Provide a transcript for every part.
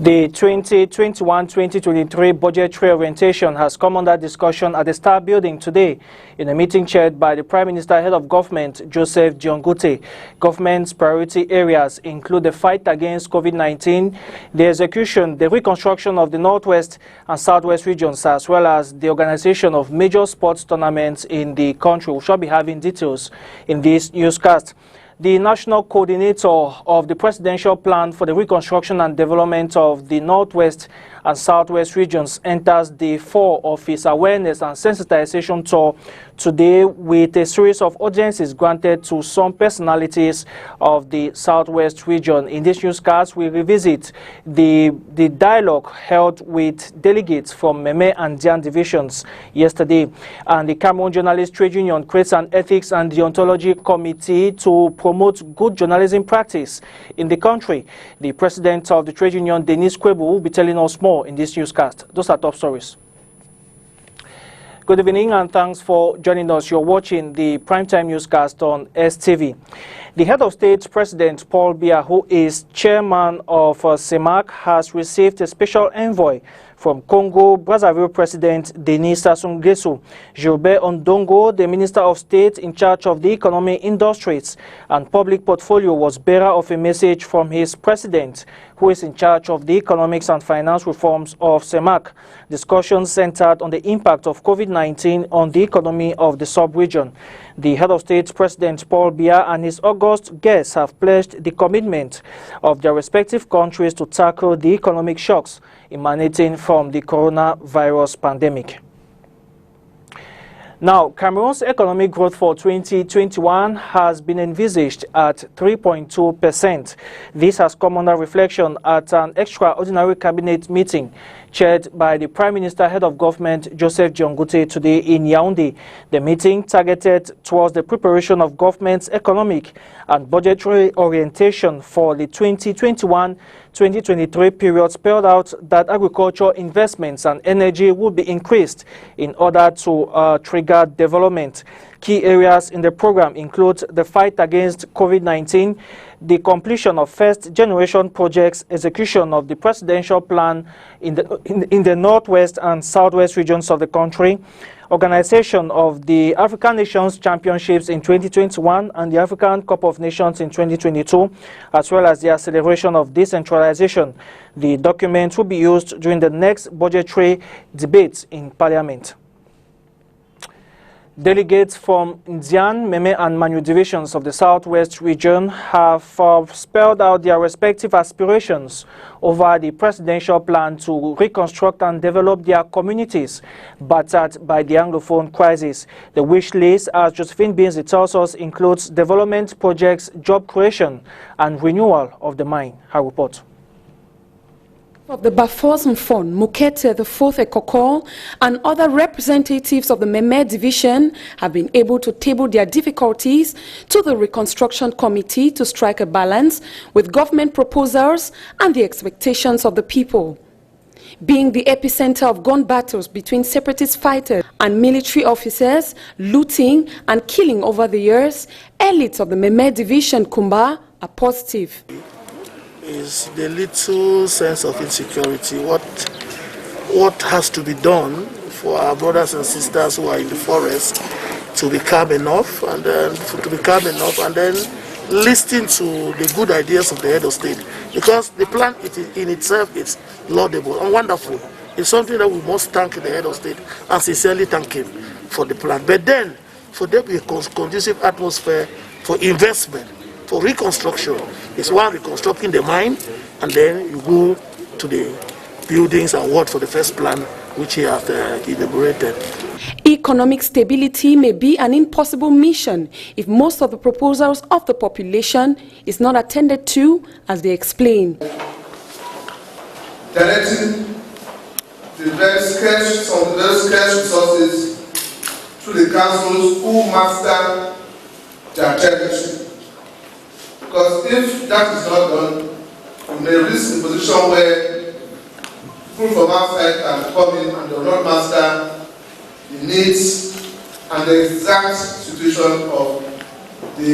The 2021-2023 budgetary orientation has come under discussion at the Star Building today in a meeting chaired by the Prime Minister, Head of Government, Joseph Diongute. Government's priority areas include the fight against COVID-19, the execution, the reconstruction of the Northwest and Southwest regions, as well as the organization of major sports tournaments in the country. We shall be having details in this newscast. The National Coordinator of the Presidential Plan for the Reconstruction and Development of the Northwest and Southwest regions enters day 4 of his awareness and sensitization tour today with a series of audiences granted to some personalities of the Southwest region. In this newscast, we revisit the dialogue held with delegates from Meme and Dian divisions yesterday. And the Cameroon Journalist Trade Union creates an Ethics and Deontology Committee to promote good journalism practice in the country. The president of the trade union, Denis Kwebu, will be telling us more in this newscast. Those are top stories. Good evening and thanks for joining us. You're watching the Primetime Newscast on STV. The head of state, President Paul Biya, who is chairman of CEMAC, has received a special envoy from Congo-Brazzaville President Denis Sassou Nguesso. Gilbert Ondongo, the Minister of State in charge of the economy, industries and public portfolio, was bearer of a message from his president, who is in charge of the economics and finance reforms of CEMAC. Discussions centered on the impact of COVID-19 on the economy of the sub-region. The head of state, President Paul Biya, and his august guests have pledged the commitment of their respective countries to tackle the economic shocks emanating from the coronavirus pandemic. Now, Cameroon's economic growth for 2021 has been envisaged at 3.2%. This has come under reflection at an extraordinary cabinet meeting chaired by the Prime Minister, Head of Government, Joseph Diongute, today in Yaoundé. The meeting targeted towards the preparation of government's economic and budgetary orientation for the 2021-2023 period, spelled out that agriculture investments and energy will be increased in order to trigger development. Key areas in the program include the fight against COVID-19, the completion of first-generation projects, execution of the presidential plan in the Northwest and Southwest regions of the country, organization of the African Nations Championships in 2021 and the African Cup of Nations in 2022, as well as the acceleration of decentralization. The document will be used during the next budgetary debates in Parliament. Delegates from Dian, Meme and Manu divisions of the Southwest region have spelled out their respective aspirations over the presidential plan to reconstruct and develop their communities battered by the Anglophone crisis. The wish list, as Josephine Binzi tells us, includes development projects, job creation and renewal of the mine. Her report. Of the Bafors Fund, Mukete, the Fourth Ekoko, and other representatives of the Meme division have been able to table their difficulties to the Reconstruction Committee to strike a balance with government proposals and the expectations of the people. Being the epicenter of gun battles between separatist fighters and military officers, looting and killing over the years, elites of the Meme division, Kumba, are positive. Is the little sense of insecurity. What has to be done for our brothers and sisters who are in the forest to be calm enough, and then listen to the good ideas of the head of state, because the plan in itself is laudable and wonderful. It's something that we must thank the head of state and sincerely thank him for the plan. But then, for there to be a conducive atmosphere for investment, for reconstruction, it's one reconstructing the mine, and then you go to the buildings and work for the first plan, which he has elaborated. Economic stability may be an impossible mission if most of the proposals of the population is not attended to, as they explain. Directing the very scarce resources to the councils who master their territory. Because if that is not done, we may reach a position where people from outside can come in and they will not master the needs and the exact situation of the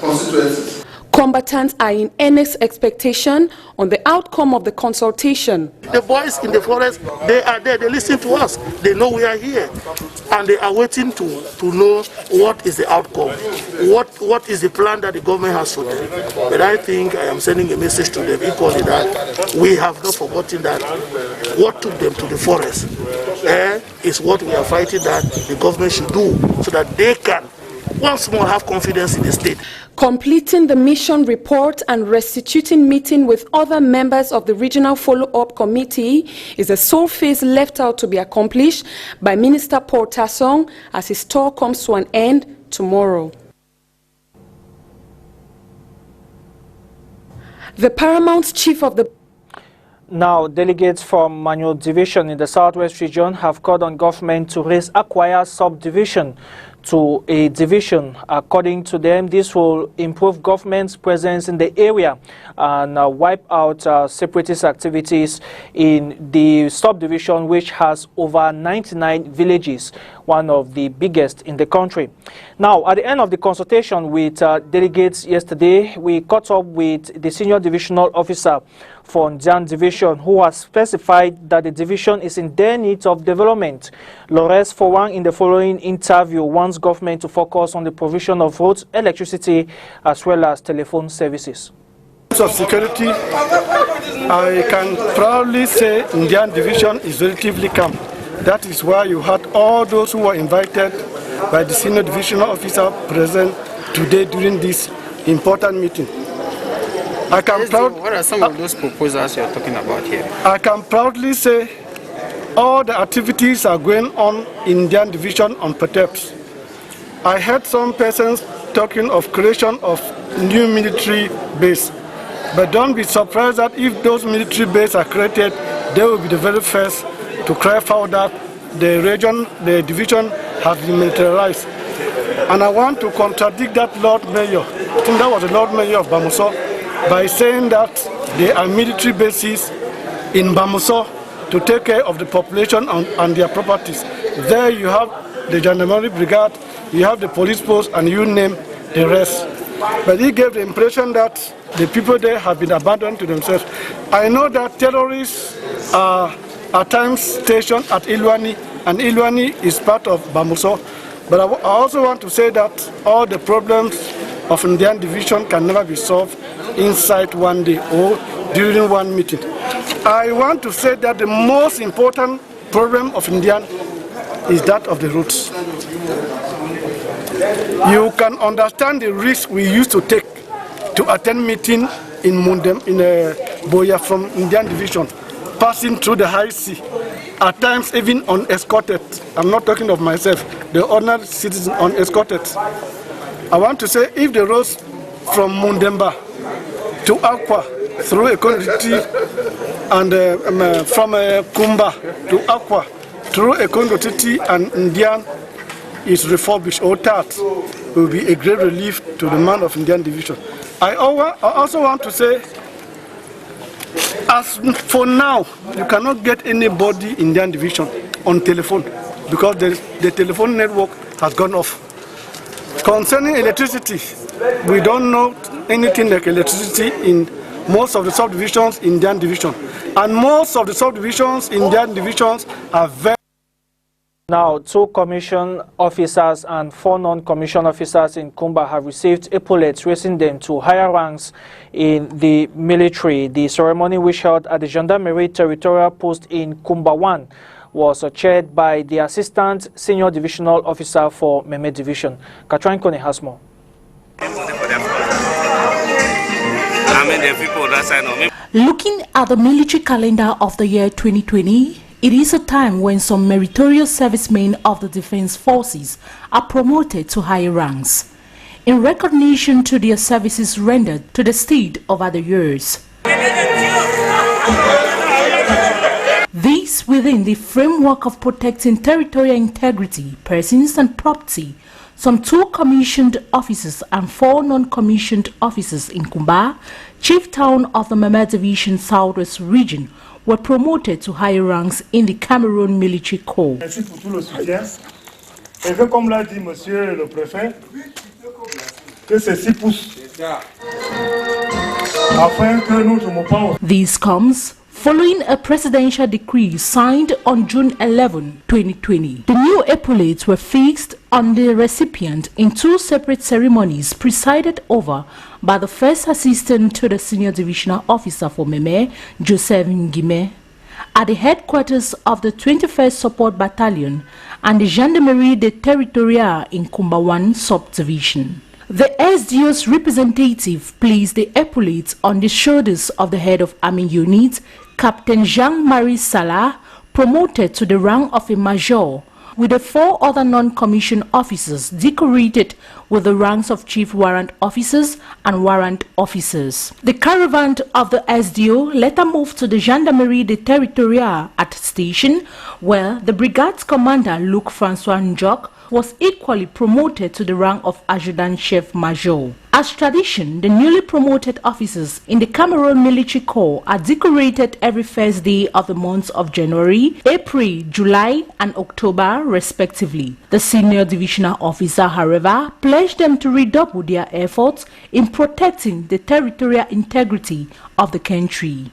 constituencies. Combatants are in earnest expectation on the outcome of the consultation. The boys in the forest, they are there, they listen to us, they know we are here, and they are waiting to know what is the outcome, what is the plan that the government has for them. But I think I am sending a message to them equally that we have not forgotten that what took them to the forest is what we are fighting that the government should do so that they can once more have confidence in the state. Completing the mission report and restituting meeting with other members of the Regional Follow-up Committee is the sole phase left out to be accomplished by Minister Paul Tassong as his tour comes to an end tomorrow. The Paramount Chief of the Now, delegates from Manual Division in the Southwest region have called on government to raise Acquire subdivision to a division. According to them, this will improve government's presence in the area and wipe out separatist activities in the subdivision, which has over 99 villages, one of the biggest in the country. Now, at the end of the consultation with delegates yesterday, we caught up with the senior divisional officer for Ndian Division, who has specified that the division is in dire need of development. Lores Fowang, in the following interview, wants government to focus on the provision of roads, electricity, as well as telephone services. In terms of security, I can proudly say Ndian Division is relatively calm. That is why you had all those who were invited by the senior divisional officer present today during this important meeting. What are some of those proposals you're talking about here? I can proudly say all the activities are going on in Ndian Division on Perteps. I heard some persons talking of creation of new military base. But don't be surprised that if those military bases are created, they will be the very first to cry foul that the division has been militarized. And I want to contradict that Lord Mayor, I think that was the Lord Mayor of Bamuso, by saying that there are military bases in Bamuso to take care of the population and their properties. There you have the Gendarmerie Brigade, you have the police post, and you name the rest. But he gave the impression that the people there have been abandoned to themselves. I know that terrorists are at times stationed at Ilwani, and Ilwani is part of Bamuso. But I also want to say that all the problems of Ndian Division can never be solved inside one day or during one meeting. I want to say that the most important problem of Ndian is that of the routes. You can understand the risk we used to take to attend meeting in Mundem, in Boya from Ndian Division, passing through the high sea, at times even unescorted. I'm not talking of myself, the ordinary citizen unescorted. I want to say if the roads from Mundemba to Aqua through Ekondoti and from Kumba to Aqua through Ekondoti and Ndian is refurbished or that will be a great relief to the man of Ndian Division. I also want to say, as for now, you cannot get anybody in Ndian Division on telephone because the telephone network has gone off. Concerning electricity, we don't know anything like electricity in most of the subdivisions in Ndian Division. And most of the subdivisions in Ndian Divisions are very... Now, 2 commission officers and 4 non-commission officers in Kumba have received epaulets, raising them to higher ranks in the military. The ceremony, which held at the Gendarmerie Territorial Post in Kumba 1, was chaired by the Assistant Senior Divisional Officer for Meme Division. Katrin Kone has more. Looking at the military calendar of the year 2020, it is a time when some meritorious servicemen of the defense forces are promoted to higher ranks, in recognition to their services rendered to the state over the years. This within the framework of protecting territorial integrity, persons and property. Some 2 commissioned officers and 4 non-commissioned officers in Kumba, chief town of the Meme Division Southwest region, were promoted to higher ranks in the Cameroon Military Corps. Merci pour tout le soutien. Et comme l'a dit monsieur le préfet, que c'est 6 pouces. Afin que nous tombons. This comes following a presidential decree signed on June 11, 2020. The new epaulets were fixed on the recipient in 2 separate ceremonies presided over by the first assistant to the senior divisional officer for Meme, Joseph Ngime, at the headquarters of the 21st Support Battalion and the Gendarmerie de Territorial in Kumba 1 subdivision. The SDO's representative placed the epaulets on the shoulders of the head of Army Unit, Captain Jean-Marie Salah, promoted to the rank of a major, with the 4 other non-commissioned officers decorated with the ranks of chief warrant officers and warrant officers. The caravan of the SDO later moved to the Gendarmerie de Territorial at station, where the brigade's commander, Luc Francois Njok, was equally promoted to the rank of Adjutant Chef Major. As tradition, the newly promoted officers in the Cameroon Military Corps are decorated every first day of the months of January, April, July, and October, respectively. The senior divisional officer, however, pledged them to redouble their efforts in protecting the territorial integrity of the country.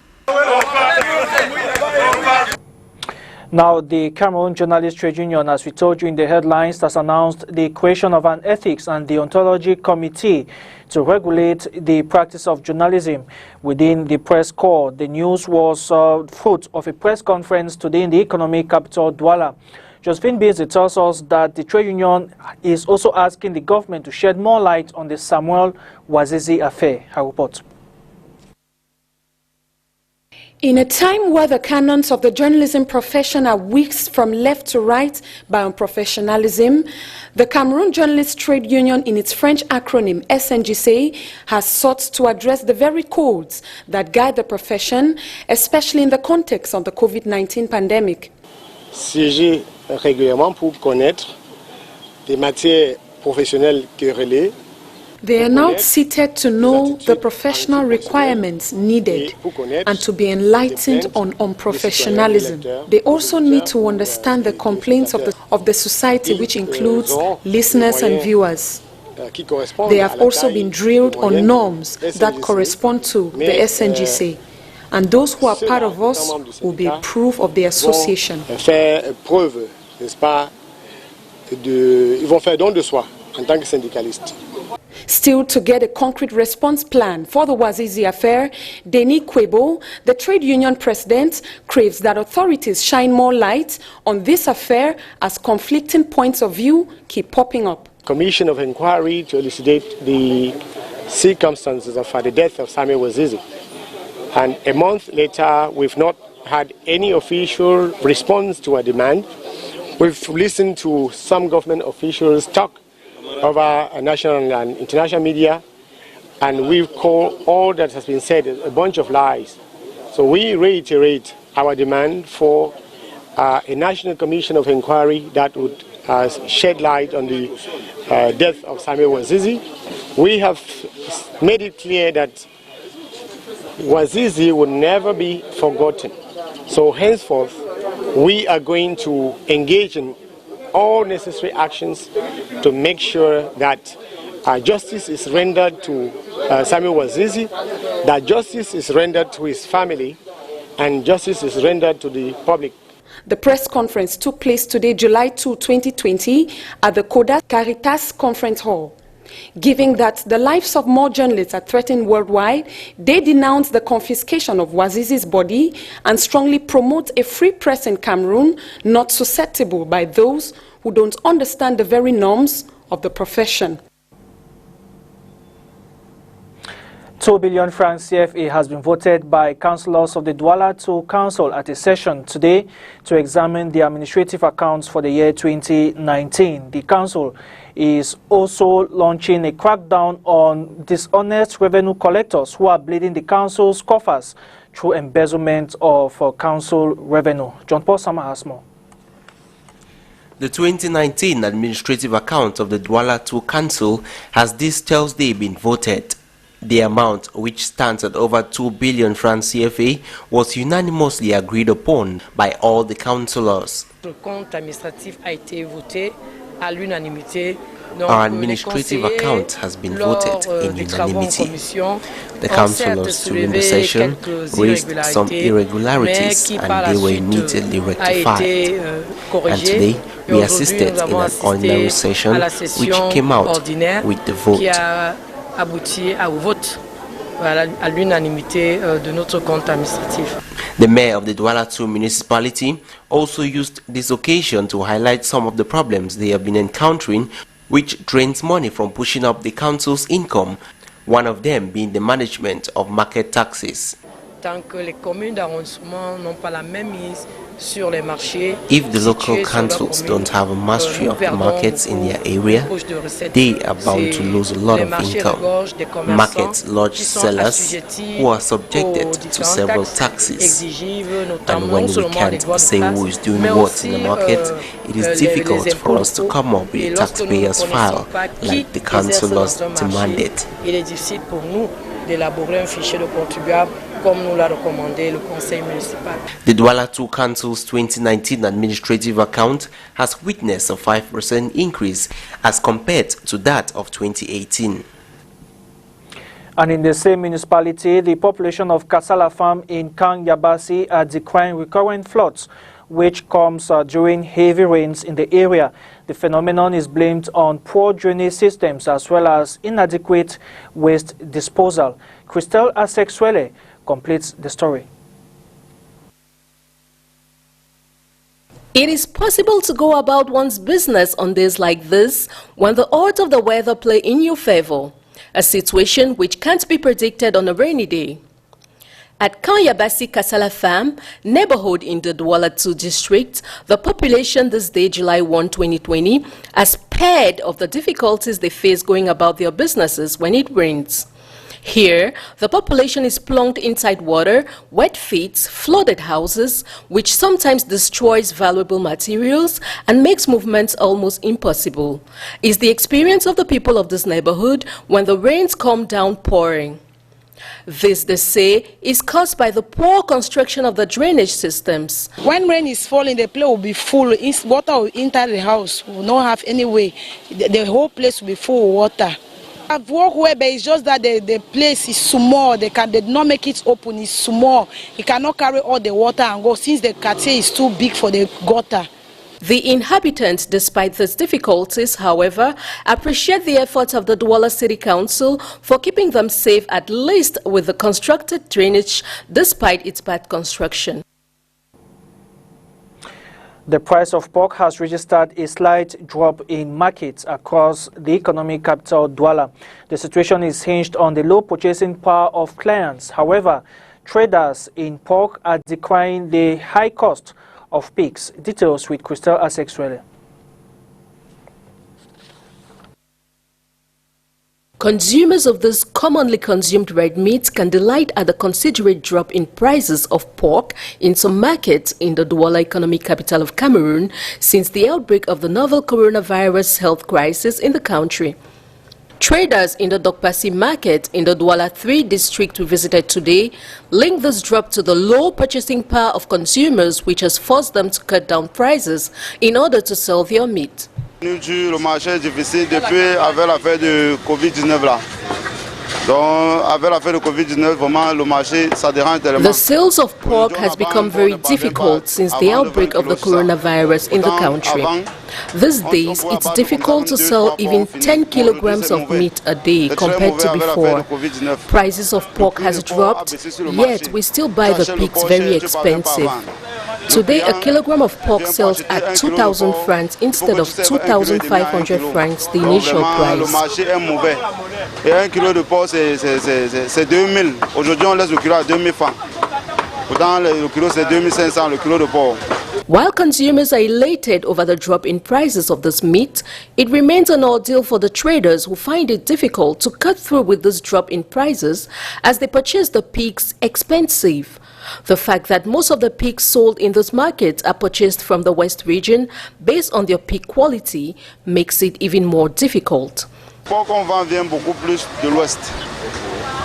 Now, the Cameroon Journalist Trade Union, as we told you in the headlines, has announced the creation of an Ethics and Deontology Committee to regulate the practice of journalism within the press corps. The news was fruit of a press conference today in the economic capital, Douala. Josephine Beasley tells us that the trade union is also asking the government to shed more light on the Samuel Wazizi affair. Her report. In a time where the canons of the journalism profession are whisked from left to right by unprofessionalism, the Cameroon Journalist Trade Union, in its French acronym SNGC, has sought to address the very codes that guide the profession, especially in the context of the COVID-19 pandemic. Siéger régulièrement pour connaître des matières professionnelles querellées. They are now seated to know the professional requirements needed and to be enlightened on unprofessionalism. They also need to understand the complaints of the society, which includes listeners and viewers. They have also been drilled on norms that correspond to the SNGC. And those who are part of us will be proof of the association. Faire preuve, n'est-ce pas, ils vont faire don de soi en tant que syndicalistes. Still, to get a concrete response plan for the Wazizi affair, Denis Kwebo, the trade union president, craves that authorities shine more light on this affair as conflicting points of view keep popping up. Commission of inquiry to elucidate the circumstances of the death of Samuel Wazizi. And a month later, we've not had any official response to our demand. We've listened to some government officials talk over national and international media, and we call all that has been said a bunch of lies. So we reiterate our demand for a national commission of inquiry that would shed light on the death of Samuel Wazizi. We have made it clear that Wazizi would never be forgotten. So henceforth, we are going to engage in all necessary actions to make sure that justice is rendered to Samuel Wazizi, that justice is rendered to his family, and justice is rendered to the public. The press conference took place today, July 2, 2020, at the Koda Caritas Conference Hall. Given that the lives of more journalists are threatened worldwide, they denounce the confiscation of Wazizi's body and strongly promote a free press in Cameroon, not susceptible by those who don't understand the very norms of the profession. 2 billion francs CFA has been voted by councillors of the Douala 2 Council at a session today to examine the administrative accounts for the year 2019. The council is also launching a crackdown on dishonest revenue collectors who are bleeding the council's coffers through embezzlement of council revenue. John Paul Sama has more. The 2019 administrative account of the Douala 2 Council has this Thursday been voted. The amount, which stands at over 2 billion francs CFA, was unanimously agreed upon by all the councillors. Le compte administratif a été voté à l'unanimité Our administrative account has been voted in unanimity. The councillors during the session raised some irregularities and they were immediately rectified. And today we assisted in an ordinary session which came out with the vote. The mayor of the Douala 2 municipality also used this occasion to highlight some of the problems they have been encountering, which drains money from pushing up the council's income, one of them being the management of market taxes. If the local councils don't have a mastery of the markets in their area, they are bound to lose a lot of income. Market large sellers who are subjected to several taxes. And when we can't say who is doing what in the market, it is difficult for us to come up with a taxpayer's file like the councillors demanded. The Douala 2 Council's 2019 administrative account has witnessed a 5% increase as compared to that of 2018. And in the same municipality, the population of Kasala Farm in Kang Yabasi are decrying recurrent floods, which comes during heavy rains in the area. The phenomenon is blamed on poor drainage systems as well as inadequate waste disposal. Christelle Asexuele completes the story. It is possible to go about one's business on days like this when the odds of the weather play in your favor, a situation which can't be predicted on a rainy day. At Kanyabasi Kasala Farm, neighborhood in the Douala 2 district, the population this day, July 1, 2020, are spared of the difficulties they face going about their businesses when it rains. Here, the population is plunked inside water, wet feet, flooded houses, which sometimes destroys valuable materials and makes movements almost impossible. It's the experience of the people of this neighborhood when the rains come down pouring. This, they say, is caused by the poor construction of the drainage systems. When rain is falling, the place will be full. Water will enter the house. We will not have any way. The whole place will be full of water. I've walked where, but it's just that the place is small. They did not make it open. It's small. It cannot carry all the water and go since the quartier is too big for the gutter. The inhabitants, despite these difficulties, however, appreciate the efforts of the Douala City Council for keeping them safe, at least with the constructed drainage, despite its bad construction. The price of pork has registered a slight drop in markets across the economic capital, Douala. The situation is hinged on the low purchasing power of clients. However, traders in pork are decrying the high cost of pigs. Details with Christelle Asexuele. Consumers of this commonly consumed red meat can delight at the considerate drop in prices of pork in some markets in the Douala economic capital of Cameroon since the outbreak of the novel coronavirus health crisis in the country. Traders in the Dokpasi market in the Douala 3 district we visited today link this drop to the low purchasing power of consumers, which has forced them to cut down prices in order to sell their meat. Le marché est difficile depuis avec l'affaire de Covid-19 là. Donc avec l'affaire de Covid-19 vraiment le marché ça dérange tellement. The sales of pork has become very difficult since the outbreak of the coronavirus in the country. These days, it's difficult to sell even 10 kilograms of meat a day compared to before. Prices of pork has dropped, yet we still buy the pigs very expensive. Today, a kilogram of pork sells at 2,000 francs instead of 2,500 francs, the initial price. Le marché est mauvais. Et un kilo de porc, c'est 2 000. Aujourd'hui, on laisse le kilo à 2 000 francs. Pourtant, le kilo, c'est 2 500, le kilo de porc. While consumers are elated over the drop in prices of this meat, it remains an ordeal for the traders who find it difficult to cut through with this drop in prices as they purchase the pigs expensive. The fact that most of the pigs sold in this market are purchased from the West region based on their pig quality makes it even more difficult. Porc qu'on vend vient beaucoup plus de l'Ouest.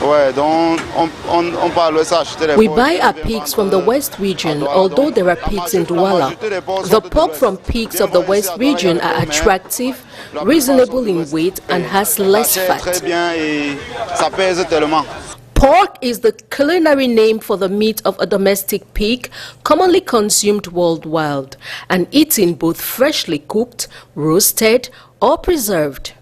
Ouais, donc on parle ça acheter les We buy our pigs from the West region, although there are pigs in Douala. The pork from pigs of the West region are attractive, reasonable in weight, and has less fat. Pork is the culinary name for the meat of a domestic pig, commonly consumed worldwide, and eaten both freshly cooked, roasted, or preserved.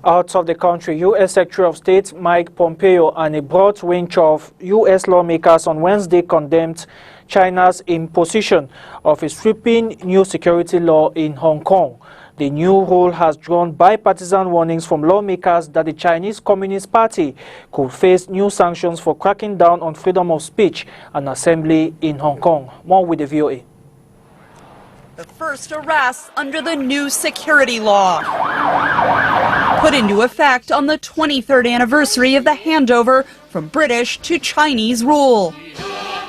Out of the country, U.S. Secretary of State Mike Pompeo and a broad range of U.S. lawmakers on Wednesday condemned China's imposition of a sweeping new security law in Hong Kong. The new rule has drawn bipartisan warnings from lawmakers that the Chinese Communist Party could face new sanctions for cracking down on freedom of speech and assembly in Hong Kong. More with the VOA. The first arrests under the new security law, put into effect on the 23rd anniversary of the handover from British to Chinese rule.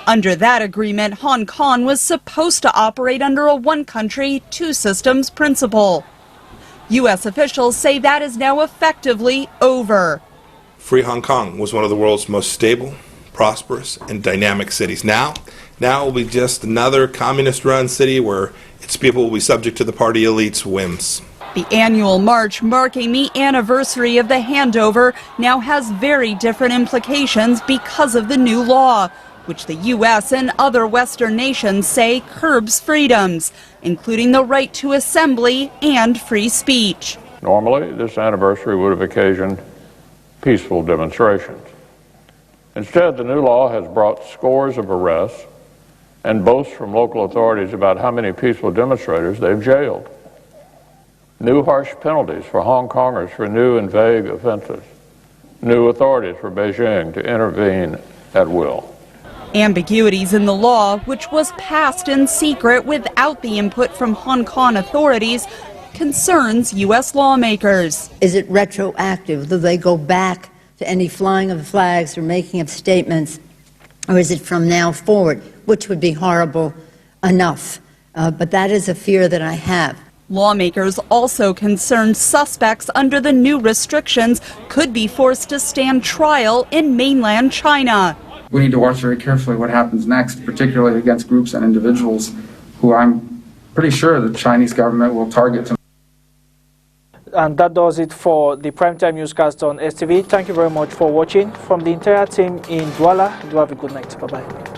Under that agreement, Hong Kong was supposed to operate under a one country, two systems principle. U.S. officials say that is now effectively over. Free Hong Kong was one of the world's most stable, prosperous, and dynamic cities. Now it will be just another communist-run city where its people will be subject to the party elite's whims. The annual march marking the anniversary of the handover now has very different implications because of the new law, which the U.S. and other Western nations say curbs freedoms, including the right to assembly and free speech. Normally, this anniversary would have occasioned peaceful demonstrations. Instead, the new law has brought scores of arrests and boasts from local authorities about how many peaceful demonstrators they've jailed. New harsh penalties for Hong Kongers for new and vague offenses. New authorities for Beijing to intervene at will. Ambiguities in the law, which was passed in secret without the input from Hong Kong authorities, concerns U.S. lawmakers. Is it retroactive? Do they go back to any flying of flags or making of statements? Or is it from now forward, which would be horrible enough? But that is a fear that I have. Lawmakers also concerned suspects under the new restrictions could be forced to stand trial in mainland China. We need to watch very carefully what happens next, particularly against groups and individuals who I'm pretty sure the Chinese government will target. And that does it for the Primetime Newscast on STV. Thank you very much for watching. From the entire team in Douala, do have a good night. Bye-bye.